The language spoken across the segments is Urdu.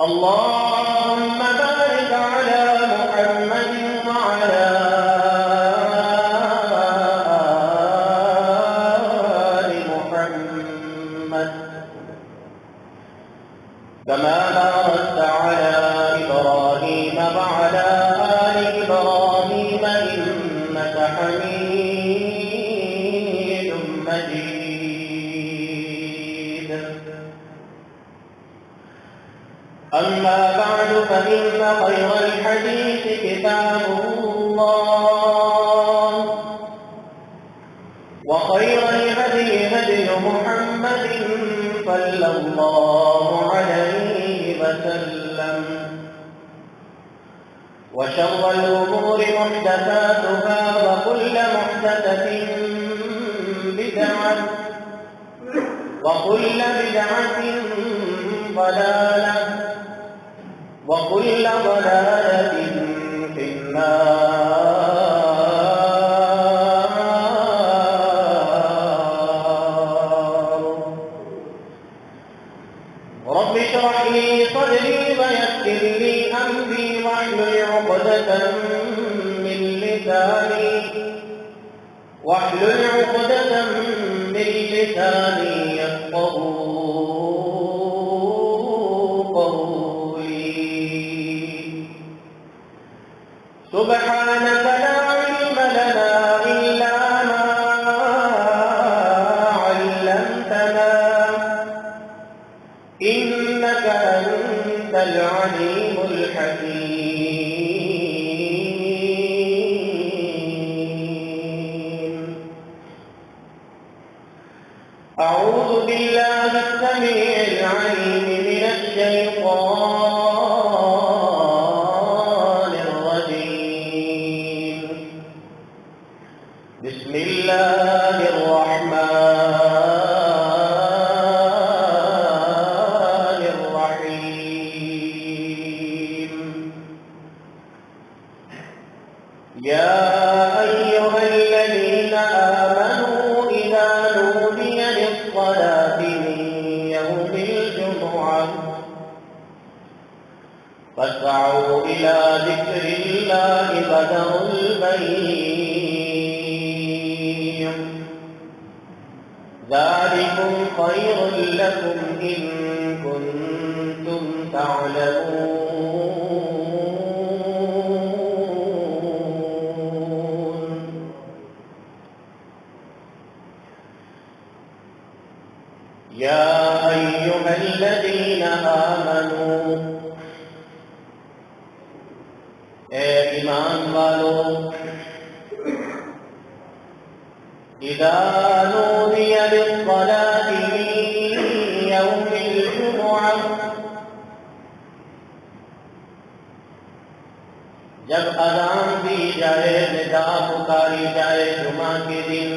اللهم بارك على محمد وعلى آل محمد كما باركت على إبراهيم وعلى آل إبراهيم إنك حميد مجيد. أما بعد فإن خير الحديث كتاب الله وخير الهدي هدي محمد صلى الله عليه وسلم وشر الأمور محدثاتها وكل محدثة بدعة وكل بدعة ضلالة وكل ضلالة في النار. رب اشرح لي صدري ويسر لي أمري واحلل عقدة من لساني يفقهوا قولي. سبحانك لا علم لنا إلا ما علمتنا إنك أنت العليم الحكيم. أعوذ بالله السميع العليم من الشيطان الرجيم. بسم الله الرحمن الرحيم. يا أيها الذين آمنوا إذا نودي للصلاة من يوم الجمعة فاسعوا إلى ذكر الله وذروا البيع ذلكم خير لكم إن كنتم تعلمون. يا أيها الذين آمنوا اے ایمان والو اذا نودي للصلاة من يوم الجمعة جب اذان دی جائے ندا پکاری جائے جمعہ کے دن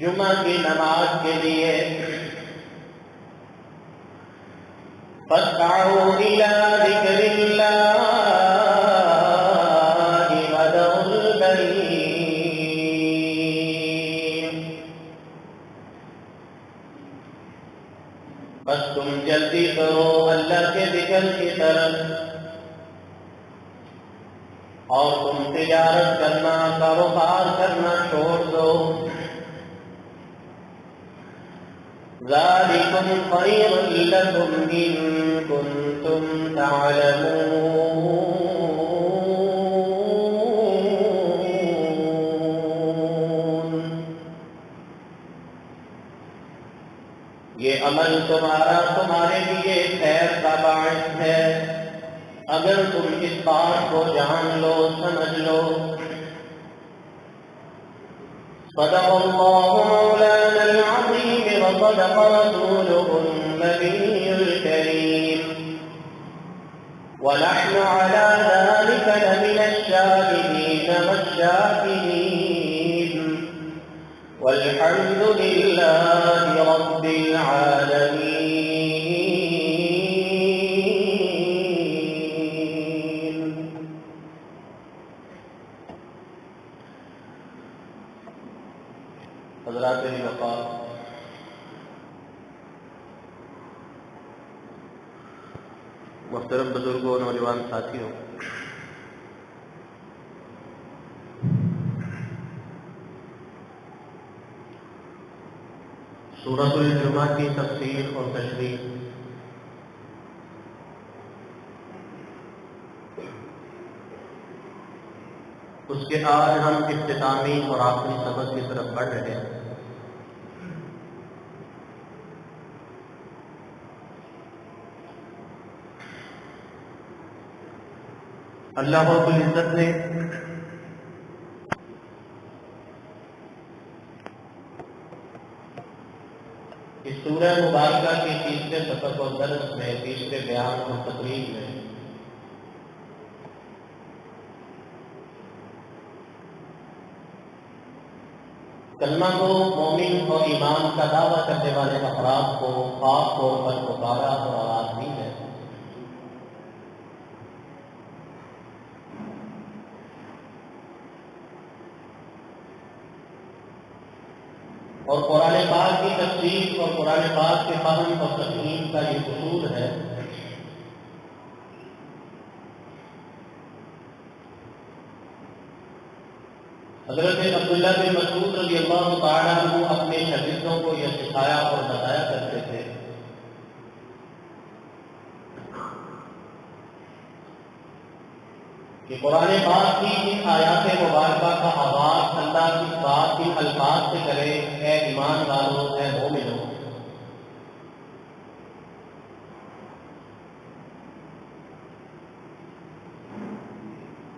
جمعہ کی نماز کے لیے فاسعوا إلى ذكر الله وذروا البيع بس تم جلدی کرو اللہ کے ذکر کی طرف اور تم تجارت کرنا کاروبار کرنا چھوڑ دو. ذلكم خير لكم إن كنتم تعلمون. یہ عمل تمہارے لیے خیر کا باعث ہے اگر تم اس بات کو جان لو سمجھ لو. صدق الله مولانا العظيم وصدق رسوله النبي الكريم ونحن على ذلك لمن الشاهدين والشاكرين والحمد لله رب العالمين. حضرات وفات، محترم بزرگوں، نوجوان ساتھیوں، سورۃ الجمعہ کی تفسیر اور تشریح اس کے آج ہم اختتامی اور آخری سبق کی طرف بڑھ رہے ہیں۔ اللہ رب العزت نے اس سورہ مبارکہ کے تیسرے سبق اور درس میں، تیسرے بیان اور تقریر میں کلمہ کو مومن اور ایمان کا دعویٰ کرنے والے افراد کو خاص طور پر پکارا اور آواز دی ہے۔ اور قرآن پاک کی تفسیر اور قرآن پاک کے فہم اور تفہیم کا یہ اصول ہے حضرت عبداللہ بن مسعود رضی اللہ تعالیٰ عنہ اپنے شاگردوں کو یہ سکھایا اور بتایا کرتے تھے کہ قرآن پاک کی ان آیات مبارکہ کا آغاز اللہ کی بات کی الفاظ سے کرے، اے ایمان والو، اے مومنو۔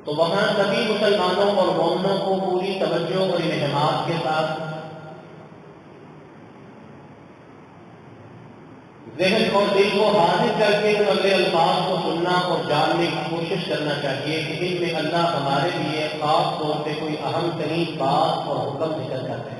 تو وہاں سبھی مسلمانوں اور مومنوں کو پوری توجہ اور انہماک کے ساتھ ذہن اور دل کو حاضر کر کے ان اگلے الفاظ کو سننا اور جاننے کی کوشش کرنا چاہیے کہ ان میں اللہ ہمارے لیے خاص طور پہ کوئی اہم ترین بات اور حکم نکل جاتے ہیں۔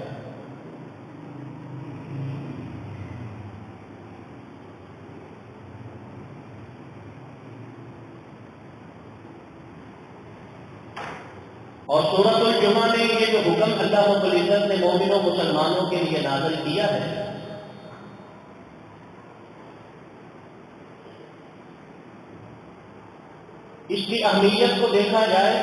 اور سورۃ الجمعہ نے یہ جو حکم اللہ رب العزت نے مومنوں مسلمانوں کے لیے نازل کیا ہے، اس کی اہمیت کو دیکھا جائے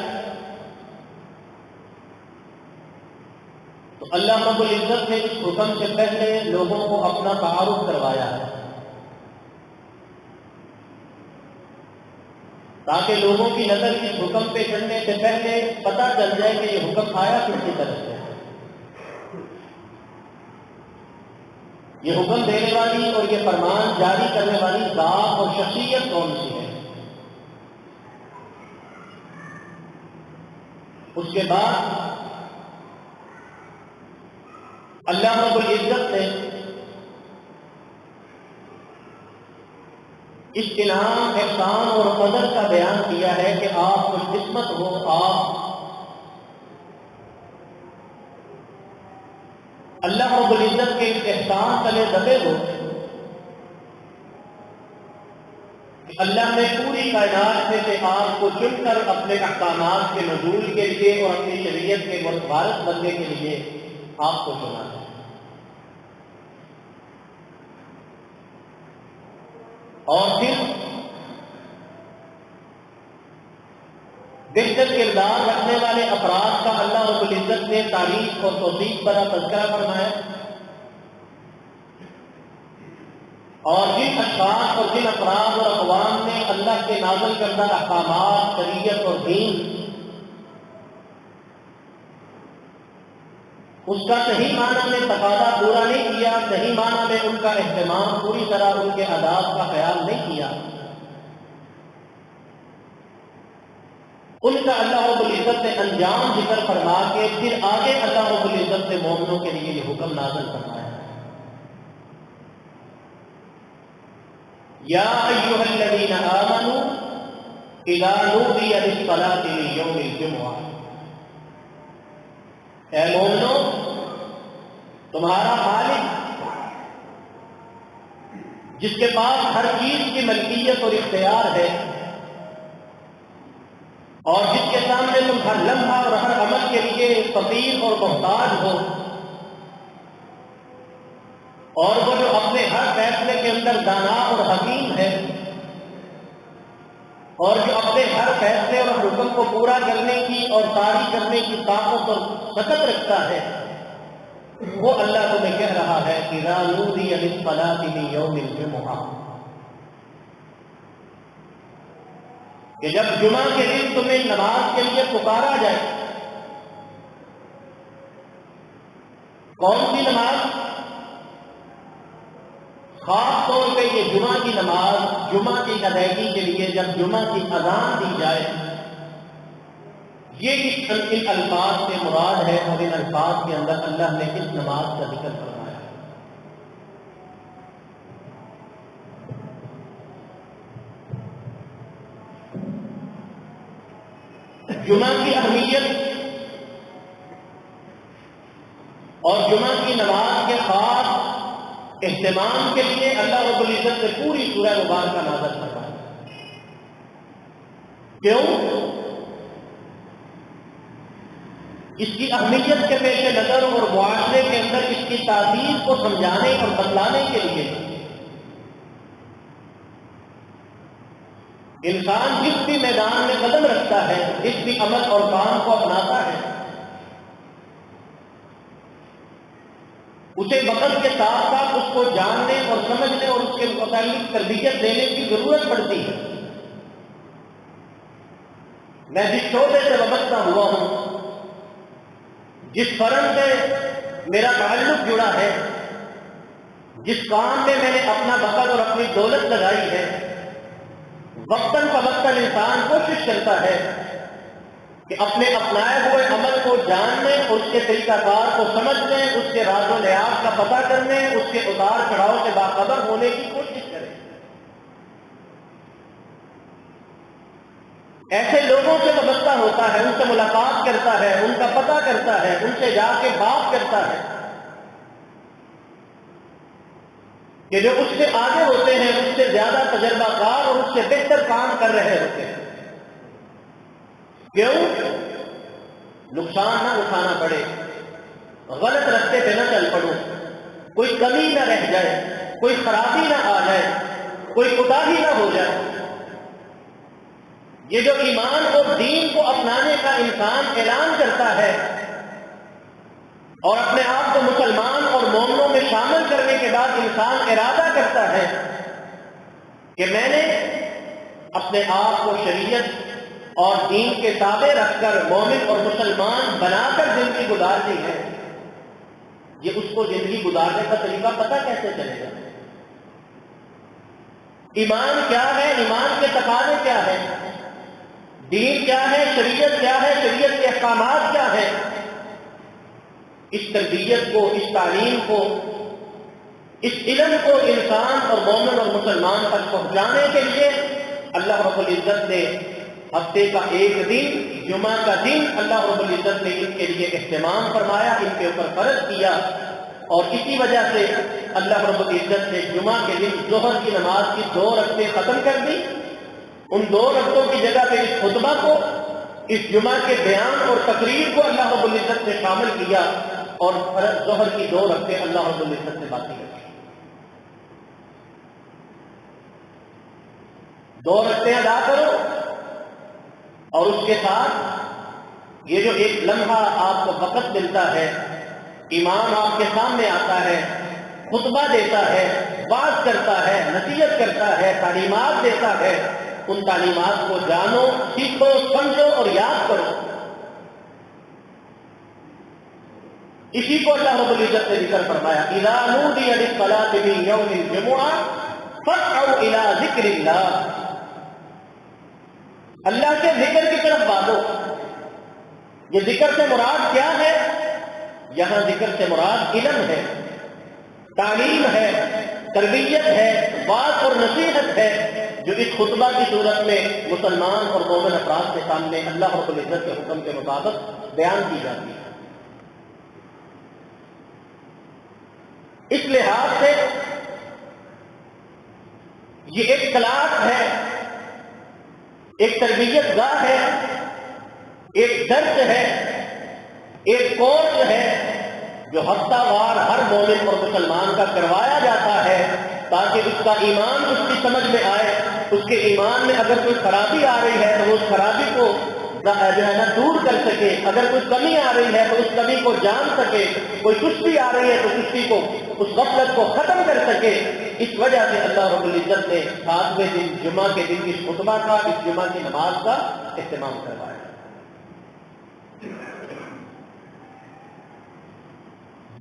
تو اللہ رب العزت نے اس حکم سے پہلے لوگوں کو اپنا تعارف کروایا ہے تاکہ لوگوں کی نظر اس حکم پہ چڑھنے سے پہلے پتہ چل جائے کہ یہ حکم آیا کس کی طرف سے ہے، یہ حکم دینے والی اور یہ فرمان جاری کرنے والی ذات اور شخصیت کون سی ہے۔ اس کے بعد اللہ رب العزت نے اس انعام، احسان اور قدر کا بیان کیا ہے کہ آپ خوش قسمت ہو، آپ اللہ رب العزت کے احسان تلے دبے ہو کہ اللہ نے پوری کائنات میں سے آپ کو چن کر اپنے احکامات کے نزول کے لیے اور اپنی شریعت کے وارث بننے کے لیے آپ کو چنا ہے۔ اور پھر بہتر کردار رکھنے والے افراد کا اللہ رب العزت نے تعریف اور توصیف پر تذکرہ فرمایا، اور جن اشخاص اور جن افراد اور اقوام نے اللہ کے نازل کردہ احکامات، شریعت اور دین اس کا صحیح معنی میں تقاضا پورا نہیں کیا، صحیح معنی میں ان کا اہتمام پوری طرح ان کے آداب کا خیال نہیں کیا، ان کا اللہ رب العزت نے انجام ذکر فرما کے پھر آگے اللہ رب العزت نے مومنوں کے لیے یہ حکم نازل فرمایا، یا ایھا الذین آمنوا اذا نودی للصلاۃ من یوم الجمعہ، اے مومنو، تمہارا خالق جس کے پاس ہر چیز کی ملکیت اور اختیار ہے اور جس کے سامنے تم ہر لمحہ اور ہر عمل کے لیے فقیر اور محتاج ہو، اور وہ جو اپنے ہر فیصلے کے اندر دانا اور حکیم ہے، اور جو اپنے ہر فیصلے اور حکم کو پورا کرنے کی اور طاری کرنے کی طاقت اور طاقت رکھتا ہے، وہ اللہ تمہیں کہہ رہا ہے کہ اذا نودی للصلاۃ من یوم الجمعہ، کہ جب جمعہ کے دن تمہیں نماز کے لیے پکارا جائے. کون سی نماز؟ خاص طور پہ یہ جمعہ کی نماز، جمعہ کی ادائیگی کے لیے جب جمعہ کی اذان دی جائے، یہ ان الفاظ سے مراد ہے، اور ان الفاظ کے اندر اللہ نے اس نماز کا ذکر فرمایا. جمعہ کی اہمیت اور جمعہ کی نماز کے خاص اہتمام کے لیے اللہ رب العزت نے پوری سورہ مبارکہ نازل فرمائی. کیوں؟ اس کی اہمیت کے پیش نظر اور معاشرے کے اندر اس کی تاثیر کو سمجھانے اور بتلانے کے لیے انسان جس بھی میدان میں قدم رکھتا ہے، جس بھی عمل اور کام کو اپناتا ہے، اسے وقت کے ساتھ ساتھ اس کو جاننے اور سمجھنے اور اس کے متعلق تربیت دینے کی ضرورت پڑتی ہے. میں جس شعبے سے وابستہ ہوا ہوں، جس فرن سے میرا تعلق جڑا ہے، جس کام میں میں نے اپنا وقت اور اپنی دولت لگائی ہے، وقتاً فوقتاً انسان کوشش کرتا ہے کہ اپنے اپنائے ہوئے عمل کو جاننے، اس کے طریقہ کار کو سمجھنے، اس کے راز و نیاز کا پتہ کرنے، اس کے اتار چڑھاؤ سے باخبر ہونے کی کوشش کرے. ایسے لوگوں سے وابستہ ہوتا ہے، ان سے ملاقات کرتا ہے، ان کا پتہ کرتا ہے، ان سے جا کے بات کرتا ہے کہ جو اس سے آگے ہوتے ہیں، اس سے زیادہ تجربہ کار اور اس سے بہتر کام کر رہے ہوتے ہیں. کیوں؟ نقصان نہ اٹھانا پڑے، غلط رستے پہ نہ چل پڑو، کوئی کمی نہ رہ جائے، کوئی خرابی نہ آ جائے، کوئی کوتاہی نہ ہو جائے. یہ جو ایمان اور دین کو اپنانے کا انسان اعلان کرتا ہے اور اپنے آپ کو مسلمان اور مومنوں میں شامل کرنے کے بعد انسان ارادہ کرتا ہے کہ میں نے اپنے آپ کو شریعت اور دین کے تابع رکھ کر مومن اور مسلمان بنا کر زندگی گزارنی ہے، یہ اس کو زندگی گزارنے کا طریقہ پتہ کیسے چلے گا؟ ایمان کیا ہے؟ ایمان کے تقاضے کیا ہے؟ دین کیا ہے؟ شریعت کیا ہے؟ شریعت کے احکامات کیا ہیں؟ اس تربیت کو، اس تعلیم کو، اس علم کو انسان اور مومن اور مسلمان تک پہنچانے کے لیے اللہ رب العزت نے ہفتے کا ایک دن، جمعہ کا دن، اللہ رب العزت نے ان کے لیے اہتمام فرمایا، ان کے اوپر فرض کیا. اور اسی وجہ سے اللہ رب العزت نے جمعہ کے دن ظہر کی نماز کی 2 رکعتیں ختم کر دی. ان 2 رکعتوں کی جگہ پہ اس خطبہ کو، اس جمعہ کے بیان اور تقریر کو اللہ رب العزت نے شامل کیا، اور ظہر کی 2 رکعتیں اللہ رب العزت نے باقی رکھی. 2 رکعتیں ادا کرو، اور اس کے ساتھ یہ جو ایک لمحہ آپ کو وقت ملتا ہے، امام آپ کے سامنے آتا ہے، خطبہ دیتا ہے، بات کرتا ہے، نصیحت کرتا ہے، تعلیمات دیتا ہے، ان تعلیمات کو جانو، سیکھو، سمجھو اور یاد کرو. اسی کو اللہ رب العزت نے ذکر فرمایا، اذا نودی للصلاۃ من یوم الجمعہ فاسعوا الی ذکر اللہ. اللہ کے ذکر کی طرف بھاگو. یہ ذکر سے مراد کیا ہے؟ یہاں ذکر سے مراد علم ہے، تعلیم ہے، تربیت ہے، بات اور نصیحت ہے، جو اس خطبہ کی صورت میں مسلمان اور مومن افراد کے سامنے اللہ رب العزت کے حکم کے مطابق بیان کی جاتی ہے. اس لحاظ سے یہ ایک کلاس ہے، ایک تربیت گاہ ہے، ایک درس ہے، ایک کورس ہے جو ہفتہ وار ہر مومن اور مسلمان کا کروایا جاتا ہے تاکہ اس کا ایمان اس کی سمجھ میں آئے. اس کے ایمان میں اگر کوئی خرابی آ رہی ہے تو وہ اس خرابی کو جو ہے نا دور کر سکے. اگر کوئی کمی آ رہی ہے تو اس کمی کو جان سکے. کوئی سستی آ رہی ہے تو سستی کو، اس غفلت کو ختم کر سکے. اس وجہ سے اللہ رب العزت نے 7ویں دن جمعہ کے دن اس خطبہ کا، اس جمعہ کی نماز کا اہتمام کروایا.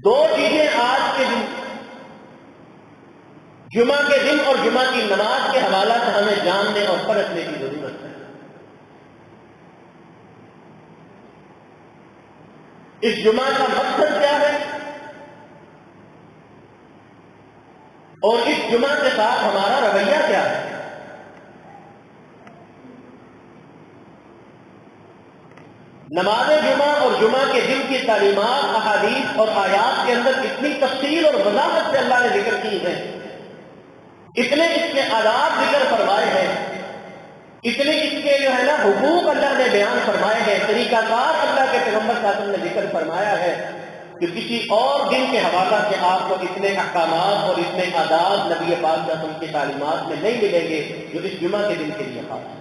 دو چیزیں آج کے دن، جمعہ کے دن اور جمعہ کی نماز کے حوالہ سے ہمیں جاننے اور پرکھنے کی ضرورت ہے. اس جمعہ کا مقصد کیا ہے اور اس جمعہ کے ساتھ ہمارا رویہ کیا ہے؟ نماز جمعہ اور جمعہ کے دن کی تعلیمات، احادیث اور آیات کے اندر اتنی تفصیل اور وضاحت سے اللہ نے ذکر کی ہے، اتنے اس کے آداب ذکر فرمائے ہیں، اتنے اس کے جو ہے نا حقوق اللہ نے بیان فرمائے ہیں، طریقہ کار اللہ کے پیغمبر صلی اللہ علیہ وسلم نے ذکر فرمایا ہے کہ کسی اور دن کے حوالہ سے آپ کو اتنے احکامات اور اتنے آداب نبی پاک صلی اللہ علیہ وسلم کی تعلیمات میں نہیں ملیں گے جو اس جمعہ کے دن کے لیے خاص ہے.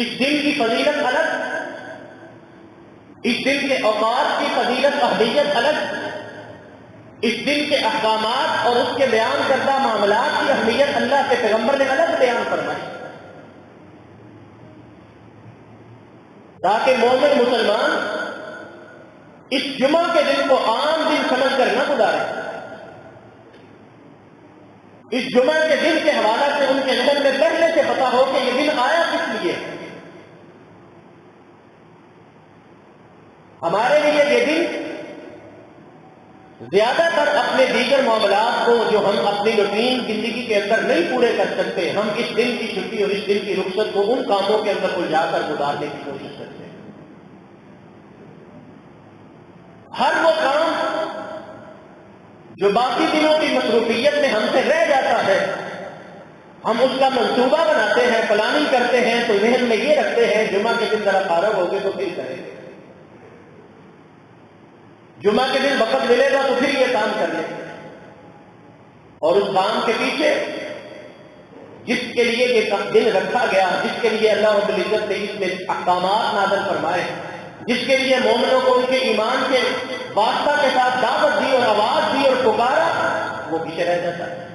اس دن کی فضیلت الگ، اس دن کے اوقات کی فضیلت اہمیت الگ، اس دن کے احکامات اور اس کے بیان کردہ معاملات کی اہمیت اللہ کے پیغمبر نے الگ بیان فرمائی تاکہ مومن مسلمان اس جمعہ کے دن کو عام دن سمجھ کر نہ گزارے. اس جمعہ کے دن کے حوالہ سے ان کے ذہن میں پہلے سے پتا ہو کہ یہ دن آیا کس لیے. ہمارے لیے یہ دن زیادہ تر اپنے دیگر معاملات کو جو ہم اپنی روٹین زندگی کے اندر نہیں پورے کر سکتے، ہم اس دن کی چھٹی اور اس دن کی رخصت کو ان کاموں کے اندر الجھا کر گزارنے کی کوشش کرتے ہیں. ہر وہ کام جو باقی دنوں کی مصروفیت میں ہم سے رہ جاتا ہے، ہم اس کا منصوبہ بناتے ہیں، پلاننگ کرتے ہیں تو ذہن میں یہ رکھتے ہیں جمعہ کے دن ذرا فارغ ہو گئے تو پھر کریں گے، جمعہ کے دن وقت ملے گا تو پھر یہ کام کر لیں. اور اس کام کے پیچھے جس کے لیے یہ دن رکھا گیا، جس کے لیے اللہ رب العزت نے اس میں احکامات نازل فرمائے، جس کے لیے مومنوں کو ان کے ایمان کے واسطہ کے ساتھ دعوت دی اور آواز دی اور پکارا، وہ پیچھے رہ جاتا ہے.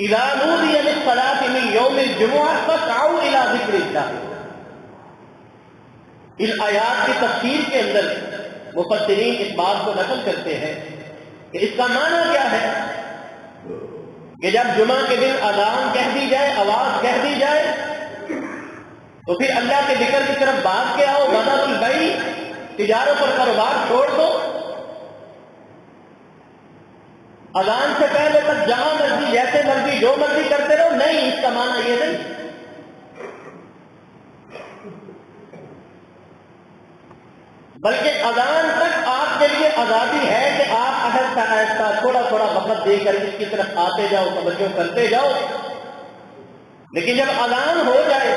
اذا نودی للصلاة من یوم الجمعہ فاسعوا الى ذکر اللہ. اس آیات کی تفسیر کے اندر مفسرین اس بات کو نقل کرتے ہیں کہ اس کا معنی کیا ہے کہ جب جمعہ کے دن اذان کہہ دی جائے، آواز کہہ دی جائے تو پھر اللہ کے ذکر کی طرف بات کے آؤ. وذروا البیع، تجارت اور کاروبار چھوڑ دو. اذان سے پہلے تک جہاں مرضی، جیسے مرضی، جو مرضی کرتے رہو، نہیں، اس کا معنی یہ نہیں. بلکہ اذان تک آپ کے لیے آزادی ہے کہ آپ آہستہ آہستہ تھوڑا تھوڑا وقت دے کر اس کی طرف آتے جاؤ، توجہ کرتے جاؤ. لیکن جب اذان ہو جائے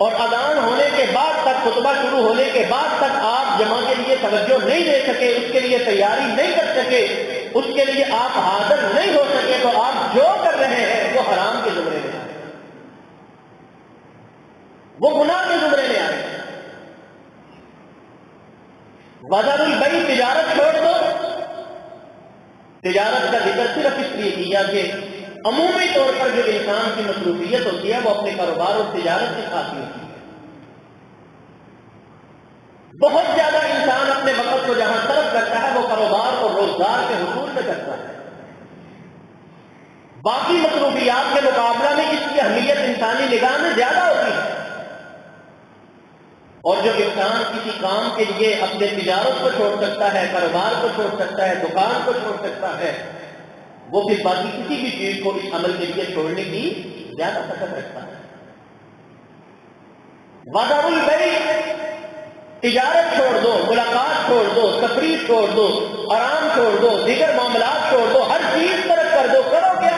اور اذان ہونے کے بعد تک، خطبہ شروع ہونے کے بعد تک آپ جمعہ کے لیے توجہ نہیں دے سکے، اس کے لیے تیاری نہیں کر سکے، اس کے لیے آپ حاضر نہیں ہو سکے، تو آپ جو کر رہے ہیں وہ حرام کے زمرے میں آئے، وہ گناہ کے زمرے میں آئے. وذروا البیع، تجارت چھوڑ دو. تجارت کا ذکر صرف اس لیے کیا کہ عمومی طور پر جو انسان کی مصروفیت ہوتی ہے وہ اپنے کاروبار اور تجارت کے ساتھ ہی ہوتی ہے. بہت زیادہ انسان اپنے وقت کو جہاں صرف کرتا ہے وہ کاروبار اور روزگار کے حصول میں کرتا ہے. باقی مصروفیات کے مقابلہ میں اس کی اہمیت انسانی نگاہ میں زیادہ ہوتی ہے. اور جو انسان کسی کام کے لیے اپنے تجارت کو چھوڑ سکتا ہے، کاروبار کو چھوڑ سکتا ہے، دکان کو چھوڑ سکتا ہے، وہ پھر باقی کسی بھی چیز کو اس عمل کے لیے چھوڑنے کی زیادہ طاقت رکھتا ہے. وذروا البیع، تجارت چھوڑ دو، ملاقات چھوڑ دو، تفریح چھوڑ دو، آرام چھوڑ دو، دیگر معاملات چھوڑ دو، ہر چیز ترک کر دو. کرو کیا؟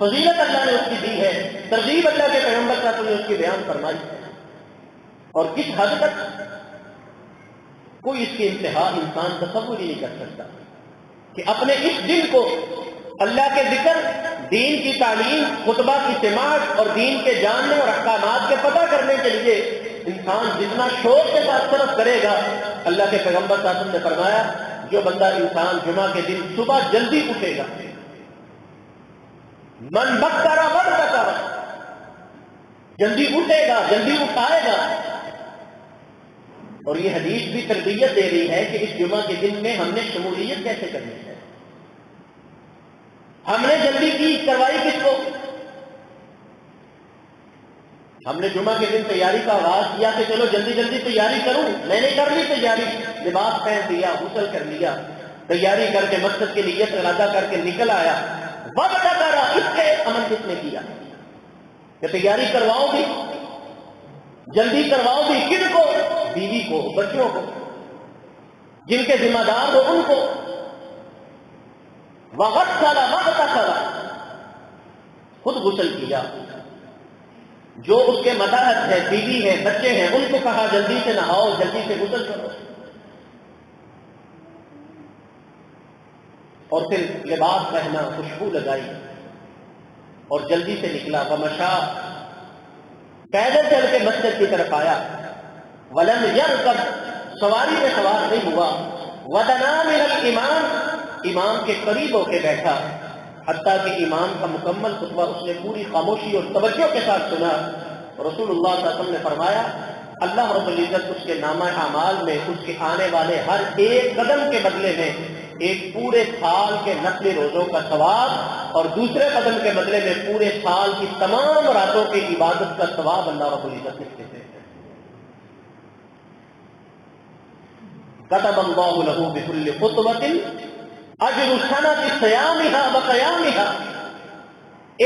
فضیلت اللہ نے اس کی دی ہے، ترغیب اللہ کے پیغمبر صلی اللہ علیہ وسلم نے اس کی بیان فرمائی ہے، اور کس حد تک کوئی اس کی انتہا انسان تصور ہی نہیں کر سکتا کہ اپنے اس دل کو اللہ کے ذکر، دین کی تعلیم، خطبہ کی سماعت اور دین کے جاننے اور احکامات کے پتہ کرنے کے لیے انسان جتنا شوق کے ساتھ صرف کرے گا، اللہ کے پیغمبر صلی اللہ علیہ وسلم نے فرمایا جو بندہ انسان جمعہ کے دن صبح جلدی اٹھے گا، من بکر وبکر، جلدی اٹھے گا، جلدی اٹھائے گا. اور یہ حدیث بھی تربیت دے رہی ہے کہ اس جمعہ کے دن میں ہم نے شمولیت کیسے کرنی ہے. ہم نے جلدی کی کروائی کس کو؟ ہم نے جمعہ کے دن تیاری کا آغاز کیا کہ چلو جلدی جلدی تیاری کروں، میں نے کر لی تیاری، لباس پہن دیا، غسل کر لیا، تیاری کر کے مقصد کی نیت ارادہ کر کے نکل آیا. وقت کرا، اس کے عمل کس نے کیا کہ تیاری کرواؤ گی، جلدی کرواؤ گی، کن کو؟ بیوی کو، بچوں کو، جن کے ذمہ دار ہو ان کو. وقت کرا، خود غسل کیا. جو اس کے متحد ہے، بیوی ہے، بچے ہیں، ان کو کہا جلدی سے نہاؤ، جلدی سے غسل کرو. اور پھر لباس پہنا، خوشبو لگائی اور جلدی سے نکلا. ومشا، پیدل چل کے مسجد کی طرف آیا. ولم یرکب، سواری میں سوار نہیں ہوا. ودنا من الامام، امام کے قریب ہو کے بیٹھا، حتیٰ کہ امام کا مکمل خطبہ اس نے پوری خاموشی اور توجہ کے ساتھ سنا. رسول اللہ صلی اللہ علیہ وسلم نے فرمایا اللہ رب العزت اس کے نامہ اعمال میں اس کے آنے والے ہر ایک قدم کے بدلے میں ایک پورے سال کے نفل روزوں کا ثواب اور دوسرے قدم کے بدلے میں پورے سال کی تمام راتوں کی عبادت کا ثواب اللہ رب العزت لکھتے ہیں. كتب الله له بكل خطوة اجر سنة صيامها وقيامها،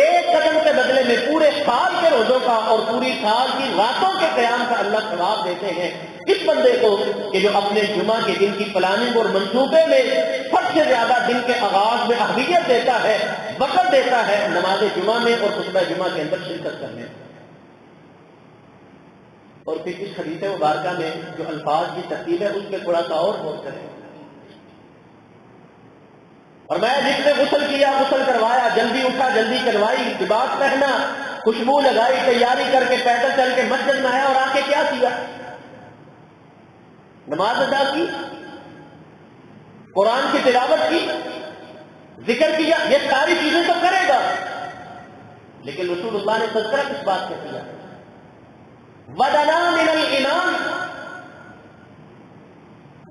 ایک قدم کے بدلے میں پورے سال کے روزوں کا اور پوری سال کی راتوں کے قیام کا اللہ ثواب دیتے ہیں اس بندے کو کہ جو اپنے جمعہ کے دن کی پلاننگ اور منصوبے میں سب سے زیادہ دن کے آغاز میں اہمیت دیتا ہے، وقت دیتا ہے نماز جمعہ میں اور خطبہ جمعہ کے اندر شرکت کرنے. اور پھر اس حدیث مبارکہ میں جو الفاظ کی ترتیب ہے اس پہ تھوڑا سا اور غور کریں. اور میں جس نے غسل کیا، غسل کروایا، جلدی اٹھا، جلدی کروائی، لباس پہنا، خوشبو لگائی، تیاری کر کے پیدل چل کے مسجد میں آیا اور آ کے کیا کیا؟ نماز ادا کی، قرآن کی تلاوت کی، ذکر کیا. یہ ساری چیزیں تو کرے گا، لیکن رسول اللہ نے تذکرہ کس بات سے کیا؟ ودنا من الامام،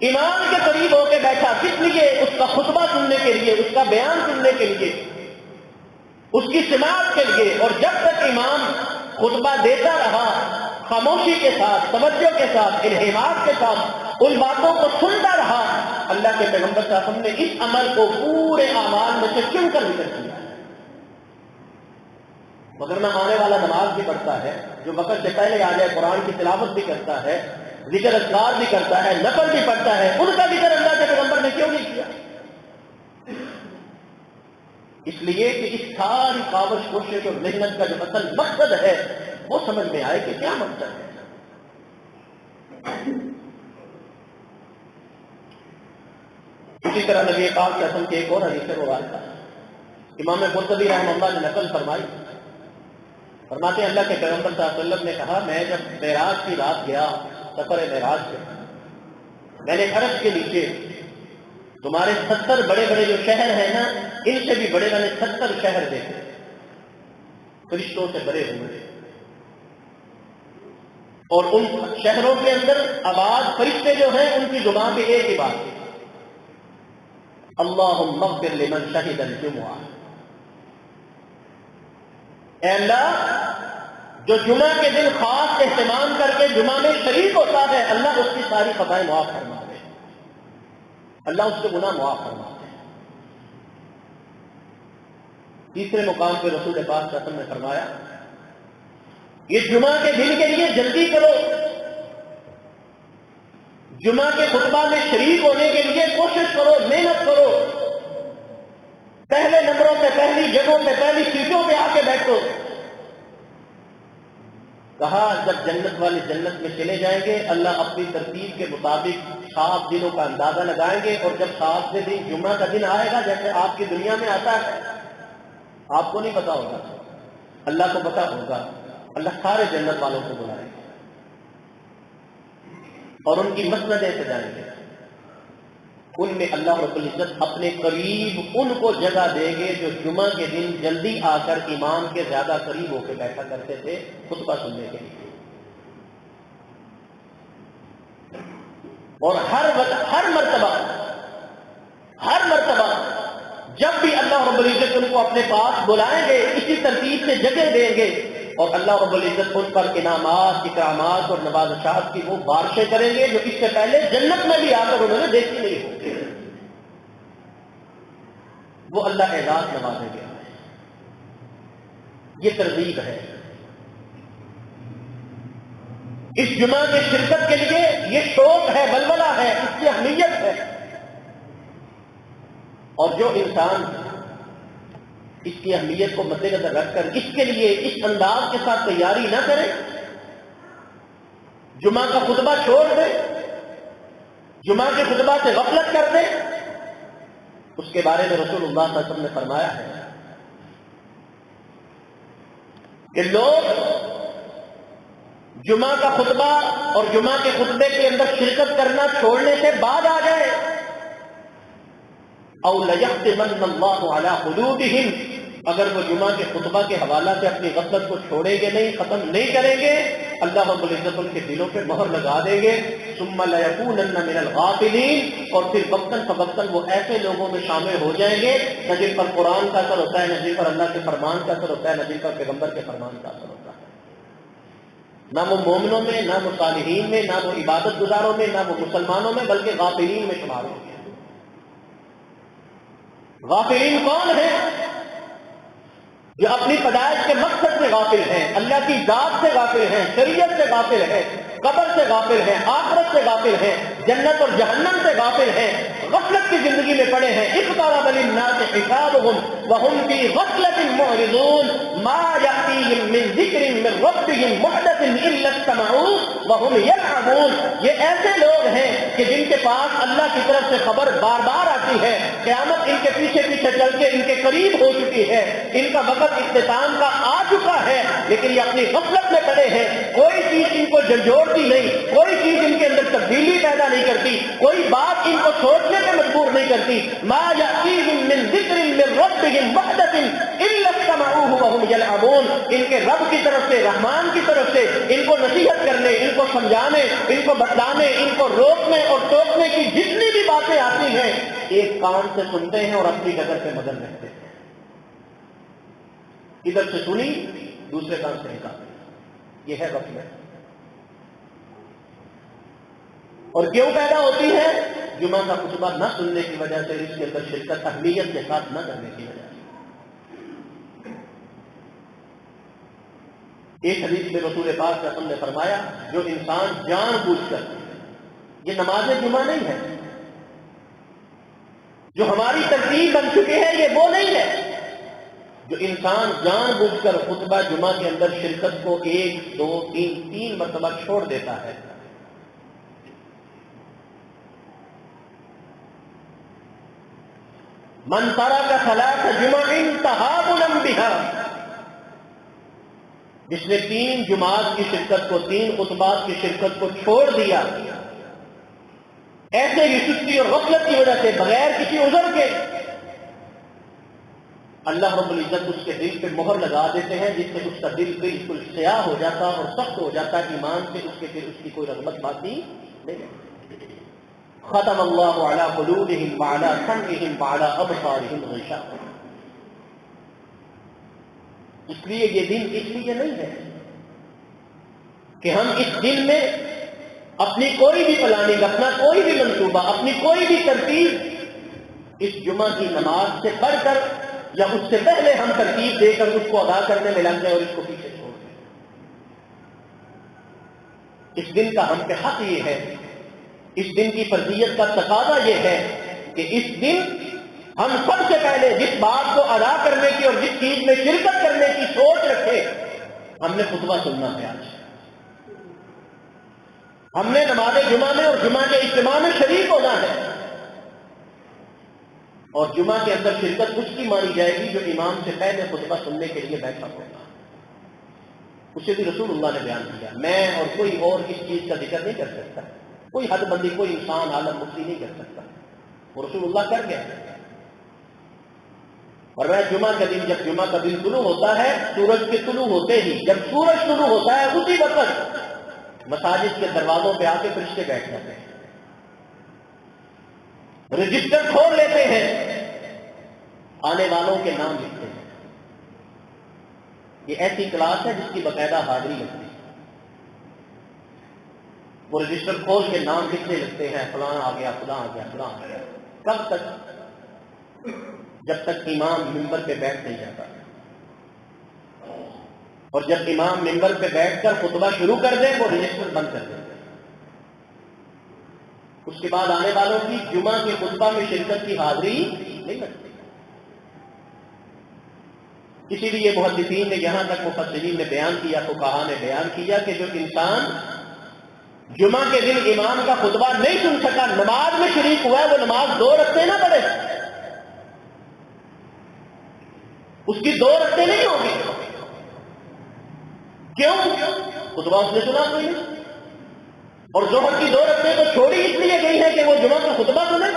امام کے قریب ہو کے بیٹھا. کس لیے؟ اس کا خطبہ سننے کے لیے، اس کا بیان سننے کے لیے، اس کی سماعت کے لیے. اور جب تک امام خطبہ دیتا رہا خاموشی کے ساتھ، توجہ کے ساتھ، انہماک کے ساتھ ان باتوں کو سنتا رہا، اللہ کے پیغمبر صلی اللہ علیہ وسلم نے اس عمل کو پورے اعمال میں سے چن کر ذکر کیا. مگر نہ آنے والا نماز بھی پڑھتا ہے، جو وقت سے پہلے آ جائے قرآن کی تلاوت بھی کرتا ہے، ذکر اذکار بھی کرتا ہے، نفل بھی پڑھتا ہے، ان کا ذکر اللہ کے پیغمبر نے کیوں نہیں کیا؟ اس لیے کہ اس ساری کاوش کوشش اور محنت کا جو اصل مقصد ہے وہ سمجھ میں آئے کہ کیا مقصد ہے. اسی طرح نبی پاک صلی اللہ علیہ وسلم کے ایک اور حدیث مبارکہ امام قرطبی رحمہ اللہ نے نقل فرمائی. فرماتے ہیں اللہ کے پیغمبر صلی اللہ علیہ وسلم نے کہا میں جب معراج کی رات گیا، سفر معراج سے، میں نے عرش کے نیچے تمہارے 70 بڑے بڑے جو شہر ہیں نا، ان سے بھی بڑے میں نے 70 شہر دیکھے، فرشتوں سے بھرے ہوئے، اور ان شہروں کے اندر آواز فرشتے جو ہیں ان کی زبان پہ ایک ہی بات ہے، اللہم اغفر لمن شہد الجمعہ. اے اللہ جو جمعہ کے دن خاص اہتمام کر کے جمعہ میں شریک ہوتا ہے، اللہ اس کی ساری خطائیں معاف فرما دے، اللہ اس کے گناہ معاف فرما دے. تیسرے مقام پہ رسول پاک صلی اللہ علیہ وسلم نے فرمایا یہ جمعہ کے دن کے لیے جلدی کرو، جمعہ کے خطبہ میں شریک ہونے کے لیے کوشش کرو، محنت کرو، پہلے نمبروں پہ، پہلی جگہوں پہ، پہلی سیٹوں پہ آ کے بیٹھو۔ کہا جب جنت والے جنت میں چلے جائیں گے، اللہ اپنی ترتیب کے مطابق 7 دنوں کا اندازہ لگائیں گے، اور جب 7ویں دن جمعہ کا دن آئے گا، جیسے آپ کی دنیا میں آتا ہے، آپ کو نہیں پتا ہوگا، اللہ کو پتا ہوگا، اللہ سارے جنت والوں کو بلائیں گے اور ان کی مسندیں سجائیں گے۔ ان میں اللہ رب العزت اپنے قریب ان کو جگہ دیں گے جو جمعہ کے دن جلدی آ کر امام کے زیادہ قریب ہو کے بیٹھا کرتے تھے خطبہ سننے کے لیے۔ اور ہر مرتبہ جب بھی اللہ رب العزت ان کو اپنے پاس بلائیں گے، اسی ترتیب سے جگہ دیں گے، اور اللہ رب العزت ان پر انعامات، اکرامات اور نوازشات کی وہ بارشیں کریں گے جو اس سے پہلے جنت میں بھی آ کر انہوں نے دیکھی نہیں ہوگی۔ وہ اللہ اعزاز نوازیں گے۔ یہ ترغیب ہے اس جمعہ کی شرکت کے لیے، یہ شوق ہے، بلبلہ ہے، اس کی اہمیت ہے۔ اور جو انسان اس کی اہمیت کو مد نظر رکھ کر اس کے لیے اس انداز کے ساتھ تیاری نہ کرے، جمعہ کا خطبہ چھوڑ دے، جمعہ کے خطبہ سے غفلت کر دے، اس کے بارے میں رسول اللہ صلی اللہ علیہ وسلم نے فرمایا ہے کہ لوگ جمعہ کا خطبہ اور جمعہ کے خطبے کے اندر شرکت کرنا چھوڑنے سے بعد آ جائے، او لَيَخْتِمَنَّ اللَّهُ عَلَىٰ قُلُوبِهِمْ، اگر وہ جمعہ کے خطبہ کے حوالہ سے اپنی غفلت کو چھوڑیں گے نہیں، ختم نہیں کریں گے، اللہ رب العزت ان کے دلوں پہ مہر لگا دیں گے۔ ثُمَّ لَيَكُونَنَّ مِنَ الْغَافِلِينَ، اور پھر وقتاً فوقتاً وہ ایسے لوگوں میں شامل ہو جائیں گے نہ جن پر قرآن کا اثر ہوتا ہے، نہ جن پر اللہ کے فرمان کا اثر ہوتا ہے، نہ جن پر پیغمبر کے فرمان کا اثر ہوتا ہے، نہ وہ مومنوں میں، نہ وہ صالحین میں، نہ وہ عبادت گزاروں میں، نہ وہ مسلمانوں میں، بلکہ غافلین میں شمار ہوں گے۔ غافلین کون ہیں؟ جو اپنی پیدائش کے مقصد سے غافل ہیں، اللہ کی ذات سے غافل ہیں، شریعت سے غافل ہیں، قبر سے غافل ہیں، آخرت سے غافل ہیں، جنت اور جہنم سے غافل ہیں، غفلت کی زندگی میں پڑے ہیں۔ اقترب للناس حسابهم وهم في غفلة معرضون ما يأتيهم من ذكر من ربهم محدث إلا استمعوه وهم يلعبون۔ یہ ایسے لوگ ہیں کہ جن کے پاس اللہ کی طرف سے خبر بار بار آتی ہے، قیامت ان کے پیچھے پیچھے چل کے ان کے قریب ہو چکی ہے، ان کا وقت اختتام کا آ چکا ہے، لیکن یہ اپنی غفلت میں پڑے ہیں۔ کوئی چیز ان کو جھنجھوڑتی نہیں، کوئی چیز ان کے اندر تبدیلی پیدا نہیں کرتی، کوئی بات ان کو سوچنے پہ مجبور نہیں کرتی۔ ما یأتیہم من ذکر من ربہم محدث الا استمعوہ وہم یلعبون۔ ان کے رب کی طرف سے، رحمان کی طرف سے ان کو نصیحت کرنے، ان کو سمجھانے، ان کو بتلانے، ان کو روکنے اور ٹوکنے کی جتنی بھی باتیں آتی ہیں، ایک کان سے سنتے ہیں اور اپنی ڈگر پہ مگن رہتے ہیں۔ ادھر سے سنی، دوسرے کان سے نکال، یہ ہے غفلت۔ اور کیوں پیدا ہوتی ہے؟ جمعہ کا خطبہ نہ سننے کی وجہ سے، اس کے اندر شرکت اہمیت کے ساتھ نہ کرنے کی وجہ سے۔ ایک حدیث میں رسول پاک صلی اللہ علیہ وسلم نے فرمایا، جو انسان جان بوجھ کر، یہ نماز جمعہ نہیں ہے، جو ہماری ترتیب بن چکی ہے، یہ وہ نہیں ہے، جو انسان جان بوجھ کر خطبہ جمعہ کے اندر شرکت کو 1 2 3 مرتبہ چھوڑ دیتا ہے، من ترک ثلاث جمع تہاونا بها، جس نے 3 جمعات کی شرکت کو، 3 خطبات کی شرکت کو چھوڑ دیا ایسے ہی سستی اور غفلت کی وجہ سے، بغیر کسی عذر کے، اللہ رب العزت اس کے دل پہ مہر لگا دیتے ہیں، جس سے اس کا دل بالکل سیاہ ہو جاتا اور سخت ہو جاتا، ایمان سے اس کے پھر اس کی کوئی رغبت باقی نہیں۔ ختم اللہ علی قلوبہم وعلی سمعہم وعلی ابصارہم غشاوہ۔ اس لیے یہ دن اس لیے نہیں ہے کہ ہم اس دن میں اپنی کوئی بھی پلاننگ، اپنا کوئی بھی منصوبہ، اپنی کوئی بھی ترتیب اس جمعہ کی نماز سے پڑھ کر یا اس سے پہلے ہم ترتیب دے کر اس کو ادا کرنے میں لگ جائیں اور اس کو پیچھے چھوڑ دیں۔ اس دن کا ہم پہ حق یہ ہے، اس دن کی فرضیت کا تقاضا یہ ہے کہ اس دن ہم سب سے پہلے جس بات کو ادا کرنے کی اور جس چیز میں شرکت کرنے کی سوچ رکھے، ہم نے خطبہ سننا ہے آج. ہم نے نماز جمعہ میں اور جمعہ کے اجتماع میں شریک ہونا ہے. اور جمعہ کے اندر شرکت اس کی مانی جائے گی جو امام سے پہلے خطبہ سننے کے لیے بیٹھا ہوگا. اسے بھی رسول اللہ نے بیان کیا. میں اور کوئی اور اس چیز کا ذکر نہیں کر سکتا، کوئی حد بندی کوئی انسان عالم مفتی نہیں کر سکتا، وہ رسول اللہ کر گیا. اور وہ جمعہ کا دن، جب جمعہ کا دن طلوع ہوتا ہے، سورج کے طلوع ہوتے ہی، جب سورج طلوع ہوتا ہے اسی وقت مساجد کے دروازوں پہ آ کے فرشتے بیٹھ جاتے ہیں، رجسٹر کھول لیتے ہیں، آنے والوں کے نام لکھتے ہیں. یہ ایسی کلاس ہے جس کی باقاعدہ حاضری لگتی ہے. وہ رجسٹر کھول کے نام لکھنے لگتے ہیں، فلاں آ گیا، فلاں آ گیا، فلاں آ گیا. کب تک؟ جب تک امام ممبر پہ بیٹھ نہیں جاتا. اور جب امام ممبر پہ بیٹھ کر خطبہ شروع کر دے وہ رجسٹر بند کر دیتے. اس کے بعد آنے والوں کی جمعہ کے خطبہ میں شرکت کی حاضری نہیں لگتی. اسی لیے محدثین نے یہاں تک مفسرین نے بیان کیا، فقہاء نے بیان کیا کہ جو انسان جمعہ کے دن امام کا خطبہ نہیں سن سکا، نماز میں شریک ہوا ہے، وہ نماز 2 رکعتیں نہ پڑھے، اس کی 2 رکعتیں نہیں ہوگی. کیوں؟ خطبہ اس نے سنا کوئی نہیں. اور ظہر کی 2 رکعتیں تو چھوڑی اس لیے گئی ہے کہ وہ جمعہ کا خطبہ سنے.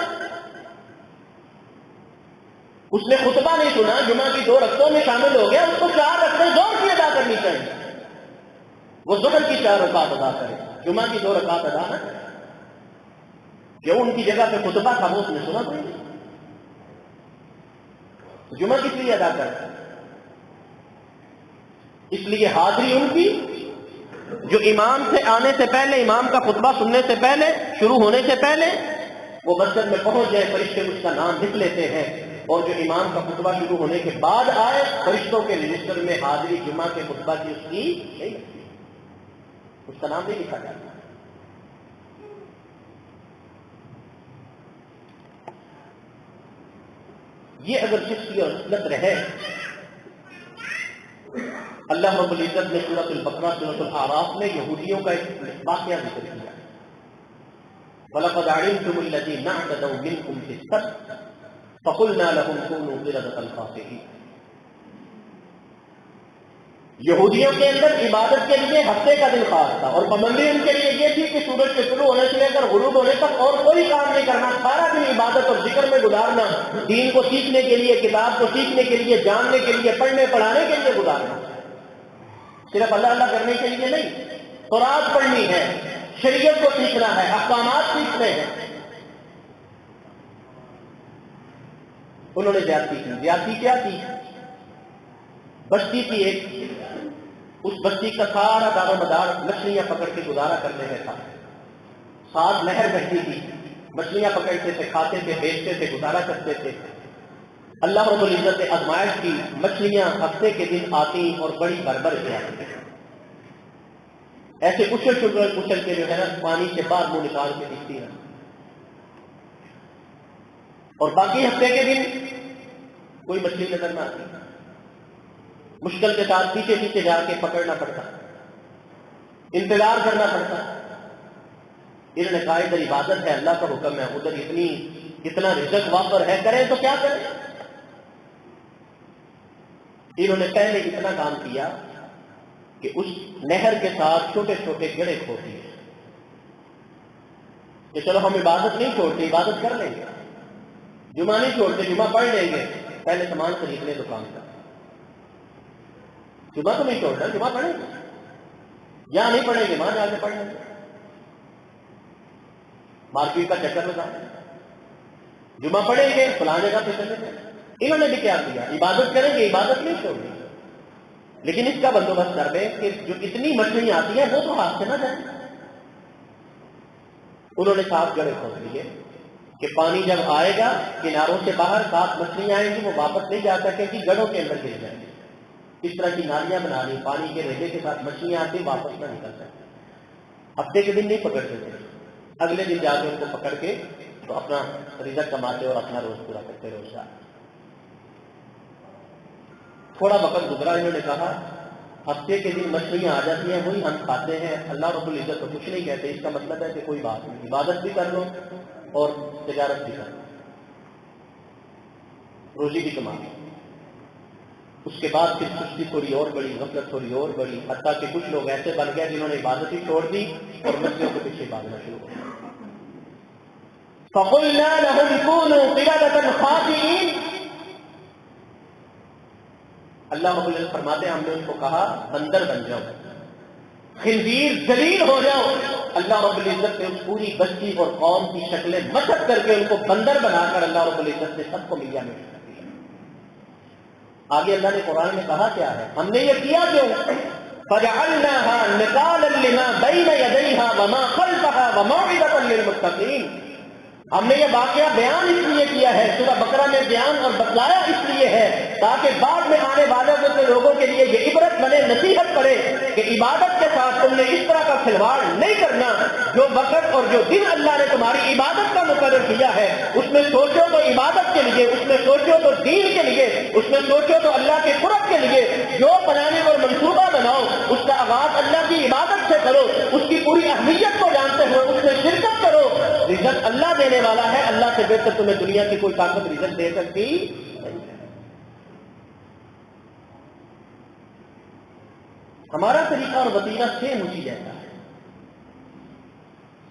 اس نے خطبہ نہیں سنا، جمعہ کی 2 رکعتوں میں شامل ہو گیا، اس کو 4 رکعتیں ظہر کی ادا کرنی چاہیے. وہ ظہر کی 4 رکعت ادا کرے، جمعہ کی 2 رکعت ادا نہ کرے. کیوں؟ ان کی جگہ پہ خطبہ تھا، وہ اس نے سنا کوئی نہیں. جمعہ کس لیے ادا کرے؟ اس لیے حاضری ان کی جو امام سے آنے سے پہلے، امام کا خطبہ سننے سے پہلے، شروع ہونے سے پہلے وہ مسجد میں پہنچ جائے، فرشتے اس کا نام لکھ لیتے ہیں. اور جو امام کا خطبہ شروع ہونے کے بعد آئے، فرشتوں کے رجسٹر میں حاضری جمعہ کے خطبہ کی اس کی نہیں لگتی، اس کا نام نہیں لکھا جاتا. یہ اگر شخصی اور خصلت رہے، اللہ رب العزت نے سورۃ البقرہ، سورۃ الاعراف میں یہودیوں کا ایک واقعہ ذکر کیا. وَلَقَدْ عَلِمْتُمُ الَّذِينَ اعْتَدَوْا مِنْكُمْ فِي السَّبْتِ فَقُلْنَا لَهُمْ كُونُوا قِرَدَةً خَاسِئِينَ. یہودیوں کے اندر عبادت کے لیے ہفتے کا دن خاص تھا، اور پابندی ان کے لیے یہ تھی کہ سورج کے طلوع ہونے سے لے کر غروب ہونے تک اور کوئی کام نہیں کرنا، سارا دن عبادت اور ذکر میں گزارنا، دین کو سیکھنے کے لیے، کتاب کو سیکھنے کے لیے، جاننے کے لیے، پڑھنے پڑھانے کے لیے گزارنا. صرف اللہ اللہ کرنے کے لیے نہیں، تورات پڑھنی ہے، شریعت کو سیکھنا ہے، احکامات سیکھنے ہیں. انہوں نے زیادتی کی. زیادتی کیا کی؟ بستی تھی ایک، اس بستی کا سارا دار و مدار مچھلیاں پکڑ کے گزارا کرنے میں تھا. ساتھ نہر بہتی تھی، مچھلیاں پکڑتے تھے، کھاتے تھے، بیچتے تھے، گزارا کرتے تھے. اللہ رب العزت نے آزمائش کی، مچھلیاں ہفتے کے دن آتی اور بڑی بربر سے آتی، ایسے اچھل کے جو ہے نا پانی سے باہر منہ نکال کے دکھتی ہے. اور باقی ہفتے کے دن کوئی مچھلی نظر نہ آتی، مشکل کے ساتھ پیچھے پیچھے جا کے پکڑنا پڑتا، انتظار کرنا پڑتا. انہوں نے کہا ادھر عبادت ہے، اللہ کا حکم ہے، ادھر اتنا رزق وافر ہے، کریں تو کیا کریں. انہوں نے پہلے اتنا کام کیا کہ اس نہر کے ساتھ چھوٹے چھوٹے گڑھے کھود دیے کہ چلو ہم عبادت نہیں چھوڑتے، عبادت کر لیں گے، جمعہ نہیں چھوڑتے، جمعہ پڑھ لیں گے، پہلے سامان خرید لیں دکان کا. جمعہ تو نہیں چھوڑتا، جمعہ پڑھیں گے، یہاں نہیں پڑھیں گے وہاں جا کے پڑھ لیں گے، مارکیٹ کا چکر لگا، جمعہ پڑھیں گے فلاں جگہ پہ چلیں گے. انہوں نے بھی کیا کیا؟ عبادت کریں گے، عبادت نہیں چھوڑیں گے، لیکن اس کا بندوبست کر دیں کہ جو اتنی مچھلیاں آتی ہیں وہ تو ہاتھ سے نہ جائیں. انہوں نے 7 گڑھے کھود دیے کہ پانی جب آئے گا کناروں سے باہر 7 مچھلیاں آئیں گی، وہ واپس نہیں جا سکیں گی، گڑھوں کے اندر گر جائیں گی. اس طرح کی نالیاں بنا لی، پانی کے ریلے کے ساتھ مچھلیاں آتی واپس نہ نکل سکتی. ہفتے کے دن نہیں پکڑتے تھے، اگلے دن جا کے ان کو پکڑ کے تو اپنا رزق کماتے اور اپنا روز پورا کرتے روزگار. تھوڑا وقت گزرا، انہوں نے کہا ہفتے کے دن مچھلیاں آ جاتی ہیں وہی ہم کھاتے ہیں، اللہ رب العزت تو کچھ نہیں کہتے. اس کا مطلب ہے کہ کوئی بات نہیں، عبادت بھی کر لو اور تجارت بھی کر لو، روزی بھی کما لو. اس کے بعد پھر سستی تھوڑی اور بڑی، غفلت تھوڑی اور بڑی، حتیٰ کہ کچھ لوگ ایسے بن گئے جنہوں نے عبادت ہی چھوڑ دی اور مچھلیوں کے پیچھے بھاگنا شروع ہو گیا. فَقُلْنَا لَهُمْ كُونُوا قِرَدَةً خَاسِئِينَ. اللہ رب العزت فرماتے ہیں ہم نے ان کو کہا بندر بن جاؤ، خنزیر ذلیل ہو جاؤ. اللہ رب العزت نے اس پوری بستی اور قوم کی شکلیں مسخ کر کے ان کو بندر بنا کر اللہ رب العزت نے سب کو ملیا میں کر دیا. آگے اللہ نے قرآن میں کہا کیا ہے، ہم نے یہ کیا کیوں؟ فَجَعَلْنَاهَا نِكَالًا لِمَا بَيْنَ يَدَيْهَا وَمَا خَلْفَهَا وَمَوْعِظَةً لِلْمُتَّقِينَ. ہم نے یہ واقعہ بیان اس لیے کیا ہے، سورہ بقرہ میں بیان اور بتلایا اس لیے ہے تاکہ بعد میں آنے والوں کے لوگوں کے لیے یہ عبرت بنے، نصیحت کرے کہ عبادت کے ساتھ تم نے اس طرح کا کھلواڑ نہیں کرنا. جو وقت اور جو دن اللہ نے تمہاری عبادت کا مقرر کیا ہے اس میں سوچو تو عبادت کے لیے، اس میں سوچو تو دین کے لیے، اس میں سوچو تو اللہ کے قرب کے لیے. جو پلاننگ اور منصوبہ بناؤ اس کا آغاز اللہ کی عبادت سے کرو، اس کی پوری اہمیت کو جانتے ہوئے اس میں شرکت کرو. رزق اللہ دینے والا ہے، اللہ سے بہتر تمہیں دنیا کی کوئی طاقت رزق دے سکتی نہیں. ہمارا طریقہ اور وسیلہ سیم اسی جیسا ہے.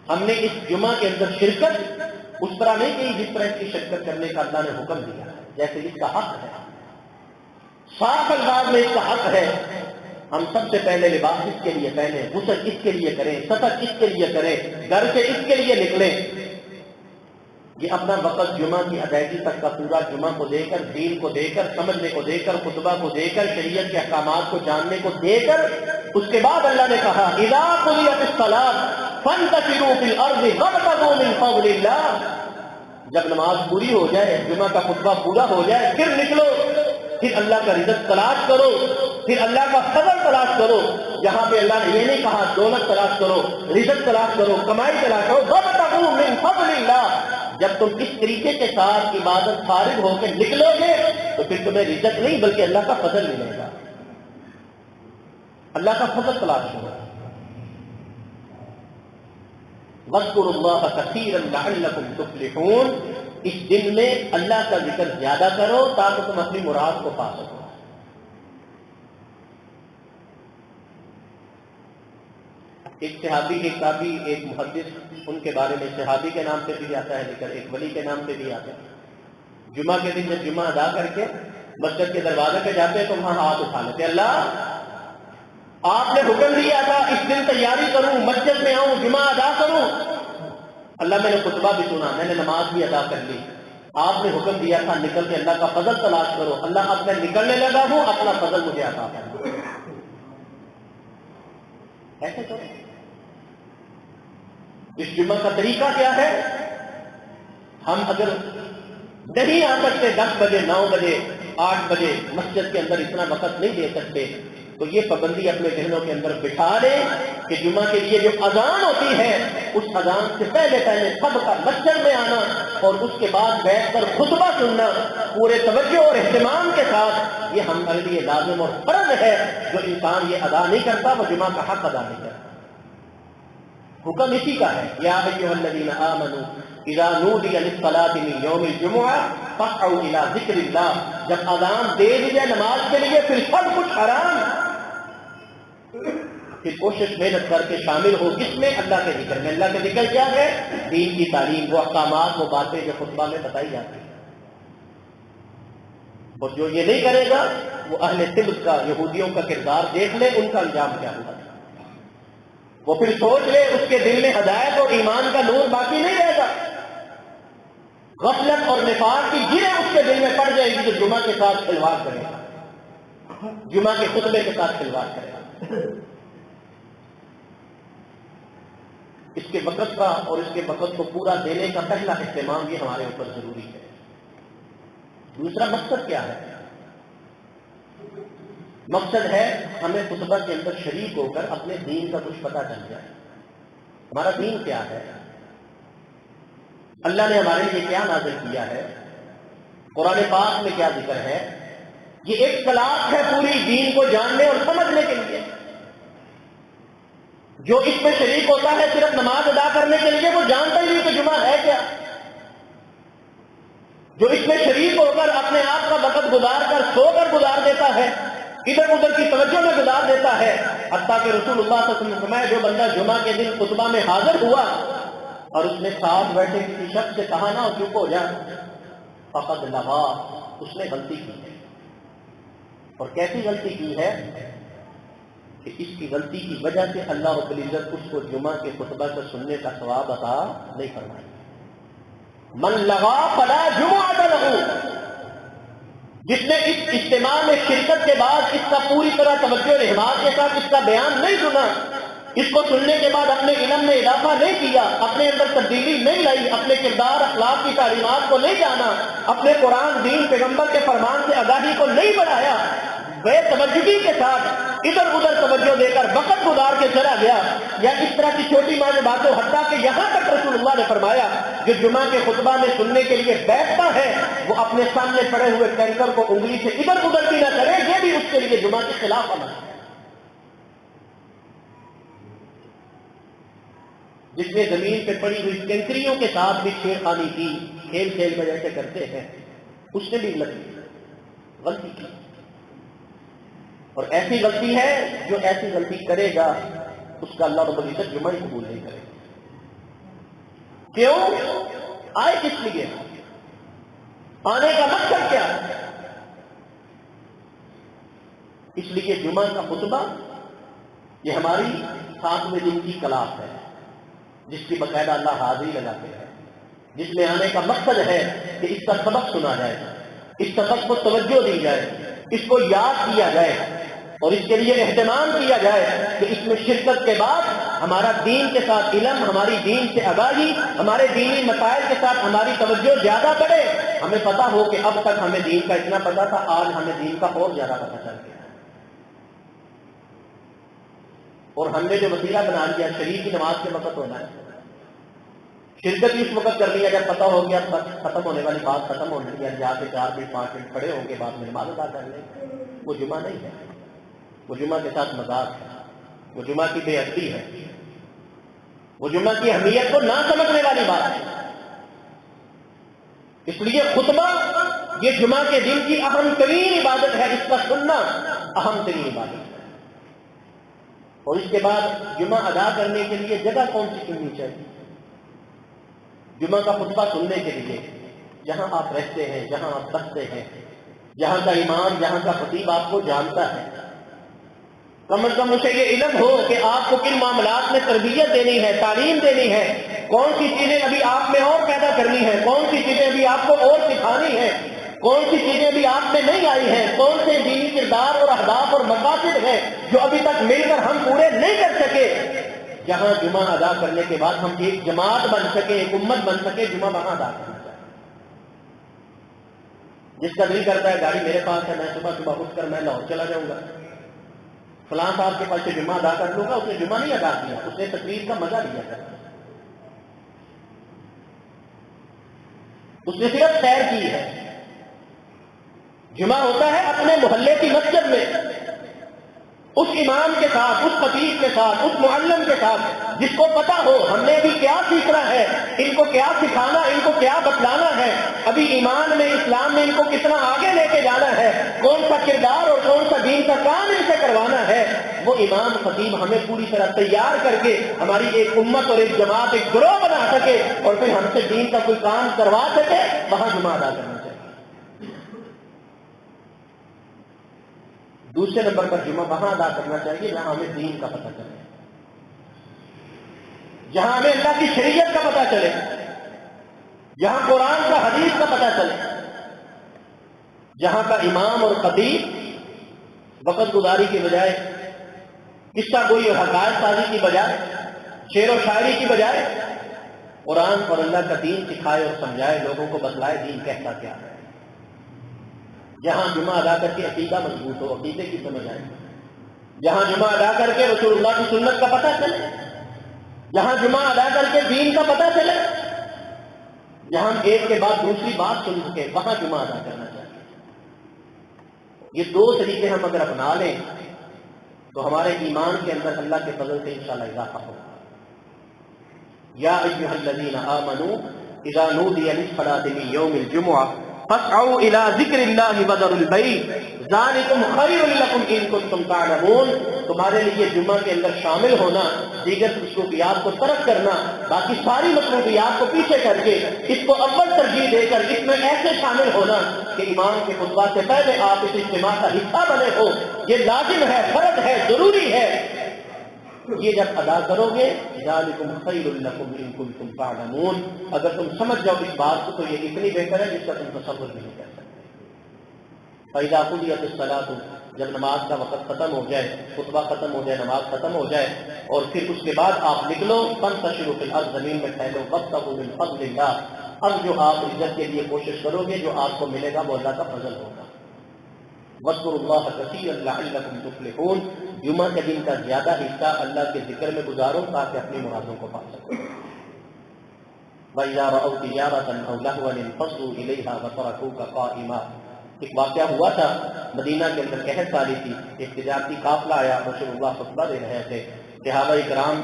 ہم نے اس جمعہ کے اندر شرکت اس طرح نہیں کی جس طرح اس کی شرکت کرنے کا اللہ نے حکم دیا ہے، جیسے اس کا حق ہے، صاف انداز میں اس کا حق ہے. ہم سب سے پہلے لباس اس کے لیے پہنے، غسل اس کے لیے کریں، سفر اس کے لیے کریں، گھر سے اس کے لیے نکلیں. یہ اپنا وقت جمعہ کی ادائیگی تک کا پورا جمعہ کو دے کر، دین کو دے کر، سمجھنے کو دے کر، خطبہ کو دے کر، شریعت کے احکامات کو جاننے کو دے کر، اس کے بعد اللہ نے کہا اذا قضیت الصلاۃ فانتشروا فی الارض وابتغوا من فضل اللہ. جب نماز پوری ہو جائے، جمعہ کا خطبہ پورا ہو جائے، پھر نکلو، پھر اللہ کا رزق تلاش کرو، پھر اللہ کا فضل تلاش کرو. یہاں پہ اللہ نے یہ نہیں کہا دولت تلاش کرو، رزق تلاش کرو، کمائی تلاش کرو. وابتغوا من فضل اللہ. جب تم اس طریقے کے ساتھ عبادت فارغ ہو کے نکلو گے تو پھر تمہیں رزق نہیں بلکہ اللہ کا فضل ملے گا. اللہ کا فضل تلاش کرو. واذکروا اللہ کثیرا لعلکم تفلحون. اس دن میں اللہ کا ذکر زیادہ کرو تاکہ تم اپنی مراد کو پا سکو. ایک صحابی، ایک تابعی، ایک محدث، ان کے بارے میں صحابی کے نام سے بھی آتا ہے ذکر، ایک ولی کے نام سے بھی آتا ہے. جمعہ کے دن جب جمعہ ادا کر کے مسجد کے دروازے پہ جاتے ہیں تو وہاں ہاتھ اٹھا لیتے، اللہ آپ نے حکم دیا تھا اس دن تیاری کروں، مسجد میں آؤں، جمعہ ادا کروں. اللہ میں نے خطبہ بھی سنا، میں نے نماز بھی ادا کر لی. آپ نے حکم دیا تھا نکل کے اللہ کا فضل تلاش کرو. اللہ اب میں نکلنے لگا ہوں، اپنا فضل مجھے عطا کر. ایسے کرو. اس جمعہ کا طریقہ کیا ہے؟ ہم اگر نہیں آ سکتے 10 بجے، 9 بجے، 8 بجے مسجد کے اندر اتنا وقت نہیں دے سکتے تو یہ پابندی اپنے ذہنوں کے اندر بٹھا لیں کہ جمعہ کے لیے جو اذان ہوتی ہے اس اذان سے پہلے سب کا مسجد میں آنا اور اس کے بعد بیٹھ کر خطبہ سننا پورے توجہ اور اہتمام کے ساتھ، یہ ہمارے لیے لازم اور فرض ہے. جو انسان یہ ادا نہیں کرتا وہ جمعہ کا حق ادا نہیں کرتا. حکم اسی کا ہے، یا ایھا الذین آمنوا اذا نودی للصلاۃ من یوم الجمعہ فاسعوا الی ذکر اللہ. جب اذان دے دی جائے نماز کے لیے پھر سب کچھ حرام، پھر کوشش محنت کر کے شامل ہو کس میں؟ اللہ کے ذکر میں. اللہ کے ذکر کیا ہے؟ دین کی تعلیم، وہ احکامات، وہ باتیں جو خطبہ میں بتائی جاتی ہیں. اور جو یہ نہیں کرے گا وہ اہل طب کا، یہودیوں کا کردار دیکھ لے، ان کا انجام کیا ہوا. وہ پھر سوچ لے اس کے دل میں ہدایت اور ایمان کا نور باقی نہیں رہے گا. غفلت اور نفاق کی گریں اس کے دل میں پڑ جائے گی تو جمعہ کے ساتھ کھلواڑ کرے گا، جمعہ کے خطبے کے ساتھ کھلواڑ کرے گا. اس کے وقت کا اور اس کے وقت کو پورا دینے کا پہلا اہتمام یہ ہمارے اوپر ضروری ہے. دوسرا مقصد کیا ہے؟ مقصد ہے ہمیں خطبہ کے اندر شریک ہو کر اپنے دین کا کچھ پتہ چل جائے. ہمارا دین کیا ہے؟ اللہ نے ہمارے لیے کیا نازل کیا ہے، قرآن پاک میں کیا ذکر ہے، یہ ایک کلاس ہے پوری دین کو جاننے اور سمجھنے کے لیے۔ جو اس میں شریک ہوتا ہے صرف نماز ادا کرنے کے لیے، وہ جانتا ہی نہیں کہ جمعہ ہے کیا۔ جو اس میں شریک ہو کر اپنے آپ کا وقت گزار کر سو کر گزار دیتا ہے، ادھر ادھر کی توجہ میں گزار دیتا ہے، حتیٰ کہ رسول اللہ صلی اللہ علیہ وسلم نے فرمایا جو بندہ جمعہ کے دن خطبہ میں حاضر ہوا اور اس نے ساتھ بیٹھے کسی شخص سے کہا نہ چپ ہو جا، فقد لغا، اس نے غلطی کی ہے۔ اور کیسی غلطی کی ہے کہ اس کی غلطی کی وجہ سے اللہ رب العزت اس کو جمعہ کے خطبہ سے سننے کا ثواب عطا نہیں فرمائے۔ من لغا فلا جمعہ لہ، جس نے اس اجتماع میں شرکت کے بعد اس کا پوری طرح توجہ اور احتمام کے ساتھ اس کا بیان نہیں سنا، اس کو سننے کے بعد اپنے علم میں اضافہ نہیں کیا، اپنے اندر تبدیلی نہیں لائی، اپنے کردار اخلاق کی تعلیمات کو نہیں جانا، اپنے قرآن دین پیغمبر کے فرمان سے آگاہی کو نہیں بڑھایا، بے توجہی کے ساتھ ادھر ادھر توجہ دے کر وقت گزار کے چلا گیا، یا اس طرح کی چھوٹی مانے باتوں، حتیٰ کہ یہاں تک رسول اللہ نے فرمایا جو جمعہ کے خطبہ میں سننے کے لیے بیٹھتا ہے وہ اپنے سامنے پڑے ہوئے کینکر کو انگلی سے ادھر ادھر بھی نہ کرے، یہ بھی اس کے لیے جمعہ کے خلاف عمل ہے۔ جس نے زمین پہ پڑی ہوئی کنکریوں کے ساتھ بھی چھیڑخانی کی، کھیل کھیل میں جیسے کرتے ہیں، اس نے بھی غلطی کی، اور ایسی غلطی ہے جو ایسی غلطی کرے گا اس کا اللہ رب العزت جمعہ ہی قبول نہیں کرے گا۔ کیوں آئے، کس لیے آنے کا مقصد کیا ہے؟ اس لیے جمعہ کا خطبہ یہ ہماری 7ویں دن کی کلاس ہے، جس کی باقاعدہ اللہ حاضری لگاتے ہیں، جس میں آنے کا مقصد ہے کہ اس کا سبق سنا جائے، اس سبق کو توجہ دی جائے، اس کو یاد کیا جائے، اور اس کے لیے اہتمام کیا جائے کہ اس میں شرکت کے بعد ہمارا دین کے ساتھ علم، ہماری دین سے آگاہی، ہمارے دینی مسائل کے ساتھ ہماری توجہ زیادہ بڑھے، ہمیں پتا ہو کہ اب تک ہمیں دین کا اتنا پتا تھا، آج ہمیں دین کا اور زیادہ پتا چل گیا، اور ہم نے جو وسیلہ بنا لیا شریع کی نماز کے وقت ہونا ہے، شرکت بھی اس وقت کرنی ہے جب پتا ہو گیا ختم ہونے والی بات ختم ہونے لگی، جا کے 4 منٹ 5 منٹ کھڑے ہوں گے، بعد میں نماز ادا کر لیں، وہ جمعہ نہیں ہے، وہ جمعہ کے ساتھ مذاق ہے، وہ جمعہ کی بے ادبی ہے، وہ جمعہ کی اہمیت کو نہ سمجھنے والی بات ہے۔ اس لیے خطبہ یہ جمعہ کے دن کی اہم ترین عبادت ہے، اس کا سننا اہم ترین عبادت ہے۔ اور اس کے بعد جمعہ ادا کرنے کے لیے جگہ کون سی چننی چاہیے؟ جمعہ کا خطبہ سننے کے لیے جہاں آپ رہتے ہیں، جہاں آپ بستے ہیں، جہاں کا امام، جہاں کا خطیب آپ کو جانتا ہے، کم از کم اسے یہ علم ہو کہ آپ کو کن معاملات میں تربیت دینی ہے، تعلیم دینی ہے، کون سی چیزیں ابھی آپ میں اور پیدا کرنی ہے، کون سی چیزیں ابھی آپ کو اور سکھانی ہے، کون سی چیزیں ابھی آپ میں نہیں آئی ہیں، کون سے دینی کردار اور اہداف اور مقاصد ہیں جو ابھی تک مل کر ہم پورے نہیں کر سکے۔ جہاں جمعہ ادا کرنے کے بعد ہم ایک جماعت بن سکے، ایک امت بن سکے، جمعہ وہاں ادا کرنا چاہیے۔ جس کا دل کرتا ہے گاڑی میرے پاس ہے، میں صبح صبح اٹھ کر میں لاہور چلا جاؤں گا، فلاں صاحب کے پاس سے جمعہ ادا کر لوں گا، اس نے جمعہ نہیں ادا کیا، اس نے تقریر کا مزہ لیا تھا، اس نے صرف سیر کی ہے۔ جمعہ ہوتا ہے اپنے محلے کی مسجد میں، اس امام کے ساتھ، اس خطیب کے ساتھ، اس معلم کے ساتھ، جس کو پتا ہو ہم نے ابھی کیا سیکھنا ہے، ان کو کیا سکھانا، ان کو کیا بتلانا ہے، ابھی ایمان میں، اسلام میں ان کو کتنا آگے لے کے جانا ہے، کون سا کردار اور کون سا دین کا کام ان سے کروانا ہے، وہ امام خطیب ہمیں پوری طرح تیار کر کے ہماری ایک امت اور ایک جماعت، ایک گروہ بنا سکے، اور پھر ہم سے دین کا کوئی کام کروا سکے، وہاں جمعہ ادا کرنا چاہیے۔ دوسرے نمبر پر جمعہ وہاں ادا کرنا چاہیے جہاں ہمیں دین کا پتہ چلے، جہاں ہمیں اللہ کی شریعت کا پتہ چلے، جہاں قرآن کا حدیث کا پتہ چلے، جہاں کا امام اور خطیب وقت گزاری کی بجائے، قصہ گوئی اور حکایت سازی کی بجائے، شعر و شاعری کی بجائے قرآن اور اللہ کا دین سکھائے اور سمجھائے، لوگوں کو بتلائے دین کہتا کیا ہے، جہاں جمعہ ادا کر کے عقیدہ مضبوط ہو، عقیدے کی سمجھ آئے، جہاں جمعہ ادا کر کے رسول اللہ کی سنت کا پتہ چلے، جہاں جمعہ ادا کر کے دین کا پتہ چلے، جہاں ہم ایک کے بعد دوسری بات سن سکے وہاں جمعہ ادا کرنا چاہیے۔ یہ دو طریقے ہم اگر اپنا لیں تو ہمارے ایمان کے اندر اللہ کے فضل سے انشاءاللہ اضافہ ہوگا۔ یا ایھا الذین آمنوا اذا نودی للصلاۃ من یوم الجمعہ فاسعوا الی ذکر اللہ وذروا البیع ذلکم خیر لکم ان کنتم تعلمون۔ تمہارے لیے جمعہ کے اندر شامل ہونا، دیگر مصروفیات کو ترک کرنا، باقی ساری مصروفیات کو پیچھے کر کے اس کو اول ترجیح دے کر اس میں ایسے شامل ہونا کہ امام کے خطبہ سے پہلے آپ اس اجتماع کا حصہ بنے ہو، یہ لازم ہے، فرض ہے، ضروری ہے۔ یہ جب ادا کرو گے ذالکم خیر لکم ان کنتم تعلمون، اگر تم سمجھ جاؤ اس بات کو تو یہ اتنی بہتر ہے جس کا تم تصور بھی نہیں کر سکتے۔ فَإِذَا قُضِيَتِ الصَّلَاةُ، جب نماز کا وقت ختم ہو جائے، خطبہ ختم ہو جائے، نماز ختم ہو جائے، اور پھر اس کے بعد آپ نکلو، فَانتَشِرُوا فِي الْأَرْضِ، زمین میں پھیلو، وَابْتَغُوا مِنْ فَضْلِ اللَّهِ، اب جو آپ عزت کے لیے کوشش کرو گے جو آپ کو ملے گا وہ اللہ کا فضل ہوگا۔ وَاذْكُرُوا اللَّهَ كَثِيرًا لَعَلَّكُمْ تُفْلِحُونَ، جمعہ کے دن کا زیادہ حصہ اللہ کے ذکر میں گزارو تاکہ اپنی مرادوں کو پا سکو۔ وَإِذَا رَأَوْا تِجَارَةً أَوْ لَهْوًا انفَضُّوا إِلَيْهَا وَتَرَكُوكَ قَائِمًا۔ ایک واقعہ ہوا تھا، مدینہ کے اندر قحط سالی تھی، ایک تجارتی قافلہ آیا، رسول اللہ خطبہ دے رہے تھے، صحابہ کرام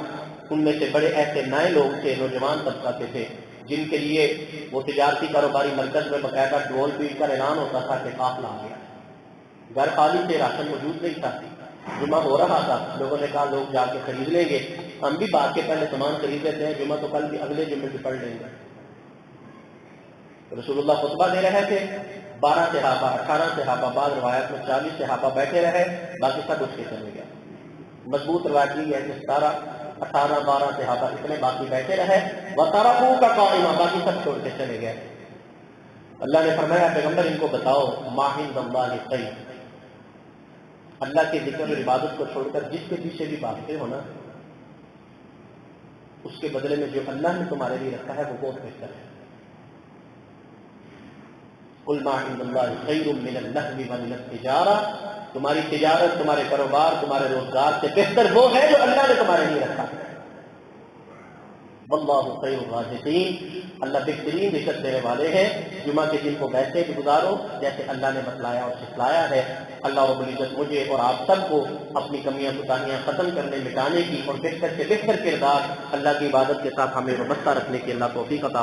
ان میں سے بڑے ایسے نئے لوگ تھے، نوجوان طبقہ کے تھے، جن کے لیے وہ تجارتی کاروباری مرکز میں باقاعدہ ڈھول پیٹ کر اعلان ہوتا تھا کہ قافلہ آ گیا۔ گھر خالی سے، راشن موجود نہیں تھا، جمعہ ہو رہا تھا، لوگوں نے کہا لوگ جا کے خرید لیں گے، ہم بھی بات کے پہلے سامان خرید لیتے ہیں، جمعہ تو کل بھی اگلے جمعے بھی پڑھ لیں گے۔ رسول اللہ خطبہ دے رہے تھے، 12 صحابہ 18 صحابہ، بعض روایت میں 40 صحابہ بیٹھے رہے، باقی سب اٹھ کے چلے گئے۔ مضبوط روایت یہ ہے کہ 17 18 12 صحابہ اتنے باقی بیٹھے رہے، وَتَرَكُوكَ قَائِمًا، باقی سب چھوڑ کے چلے گئے۔ اللہ نے فرمایا پیغمبر ان کو بتاؤ مَا عِندَ اللَّهِ خَيْرٌ، اللہ کے ذکر اور عبادت کو چھوڑ کر جس کے پیچھے بھی بھاگتے ہو نا، اس کے بدلے میں جو اللہ نے تمہارے لیے رکھا ہے وہ بہت بہتر ہے۔ قُلْ مَا عِندَ اللَّهِ خَيْرٌ مِّنَ اللَّهْوِ وَمِنَ التِّجَارَةِ، تمہاری تجارت، تمہارے کاروبار، تمہارے روزگار سے بہتر وہ ہے جو اللہ نے تمہارے لیے رکھا ہے۔ واللہ خیر الرازقین، اللہ بہترین رزق دینے والے ہیں۔ جمعہ کے دن کو ویسے بھی گزارو جیسے اللہ نے بتلایا اور سکھلایا ہے۔ اللہ رب العزت مجھے اور آپ سب کو اپنی کمیاں کوتاہیاں ختم کرنے مٹانے کی اور بہتر سے بہتر کردار اللہ کی عبادت کے ساتھ ہمیں وابستہ رکھنے کی اللہ توفیق عطا